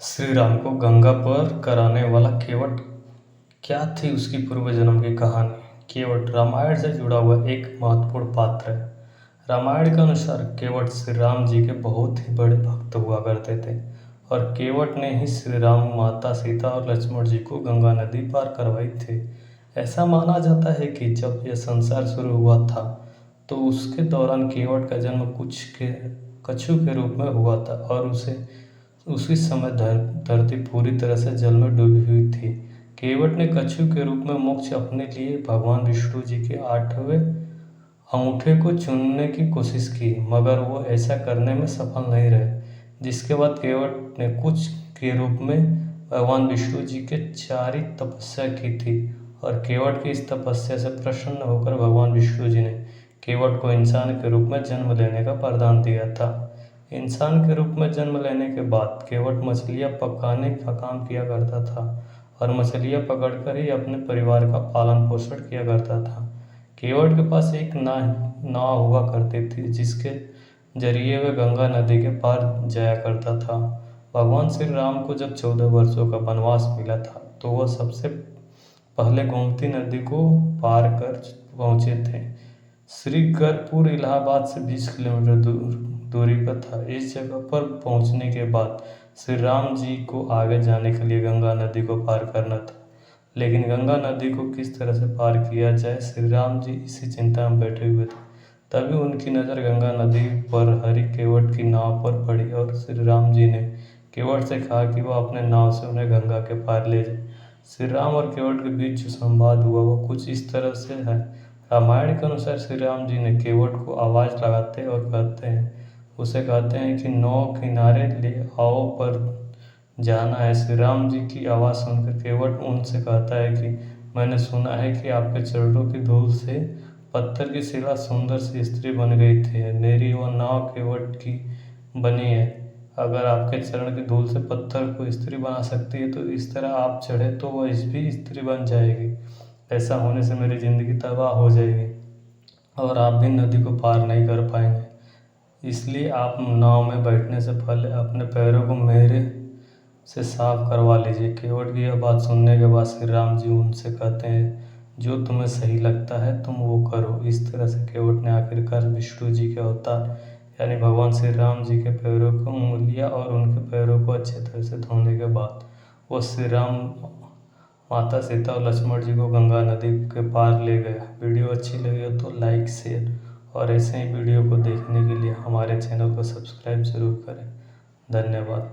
श्री राम को गंगा पार कराने वाला केवट क्या थी उसकी पूर्व जन्म की कहानी। केवट रामायण से जुड़ा हुआ एक महत्वपूर्ण पात्र है। रामायण के अनुसार केवट श्री राम जी के बहुत ही बड़े भक्त हुआ करते थे और केवट ने ही श्री राम, माता सीता और लक्ष्मण जी को गंगा नदी पार करवाई थी। ऐसा माना जाता है कि जब यह संसार शुरू हुआ था तो उसके दौरान केवट का जन्म कछु के रूप में हुआ था और उसी समय धरती पूरी तरह से जल में डूबी हुई थी। केवट ने कछु के रूप में मोक्ष अपने लिए भगवान विष्णु जी के 8वें अंगूठे को चुनने की कोशिश की, मगर वो ऐसा करने में सफल नहीं रहे। जिसके बाद केवट ने कुछ के रूप में भगवान विष्णु जी के चारी तपस्या की थी और केवट की इस तपस्या से प्रसन्न होकर भगवान विष्णु जी ने केवट को इंसान के रूप में जन्म लेने का वरदान दिया था। इंसान के रूप में जन्म लेने के बाद केवट मछलियाँ पकाने का काम किया करता था और मछलियाँ पकड़कर ही अपने परिवार का पालन पोषण किया करता था। केवट के पास एक नाव हुआ करती थी जिसके जरिए वह गंगा नदी के पार जाया करता था। भगवान श्री राम को जब 14 वर्षों का वनवास मिला था तो वह सबसे पहले गोमती नदी को पार कर पहुंचे थे। श्रीकरपुर इलाहाबाद से 20 किलोमीटर दूरी पर था। इस जगह पर पहुंचने के बाद श्री राम जी को आगे जाने के लिए गंगा नदी को पार करना था, लेकिन गंगा नदी को किस तरह से पार किया जाए, श्री राम जी इसी चिंता में बैठे हुए थे। तभी उनकी नज़र गंगा नदी पर हरि केवट की नाव पर पड़ी और श्री राम जी ने केवट से कहा कि वह अपने नाव से उन्हें गंगा के पार ले जाए। श्री राम और केवट के बीच जो संवाद हुआ वो कुछ इस तरह से है। रामायण के अनुसार श्री राम जी ने केवट को आवाज़ लगाते और कहते हैं कि नौ किनारे ले आओ पर जाना है। श्री राम जी की आवाज़ सुनकर केवट उनसे कहता है कि मैंने सुना है कि आपके चरणों की धूल से पत्थर की शिला सुंदर सी स्त्री बन गई थी। मेरी वह नाव केवट की बनी है। अगर आपके चरण की धूल से पत्थर को स्त्री बना सकती है तो इस तरह आप चढ़े तो वह इस भी स्त्री बन जाएगी। ऐसा होने से मेरी ज़िंदगी तबाह हो जाएगी और आप भी नदी को पार नहीं कर पाएंगे। इसलिए आप नाव में बैठने से पहले अपने पैरों को मेरे से साफ करवा लीजिए। केवट की यह बात सुनने के बाद श्री राम जी उनसे कहते हैं, जो तुम्हें सही लगता है तुम वो करो। इस तरह से केवट ने आखिरकार विष्णु जी के अवतार यानी भगवान श्री राम जी के पैरों को उंगलियां और उनके पैरों को अच्छे तरह से धोने के बाद वो श्री राम, माता सीता और लक्ष्मण जी को गंगा नदी के पार ले गया। वीडियो अच्छी लगी हो तो लाइक, शेयर और ऐसे ही वीडियो को देखने के लिए हमारे चैनल को सब्सक्राइब जरूर करें। धन्यवाद।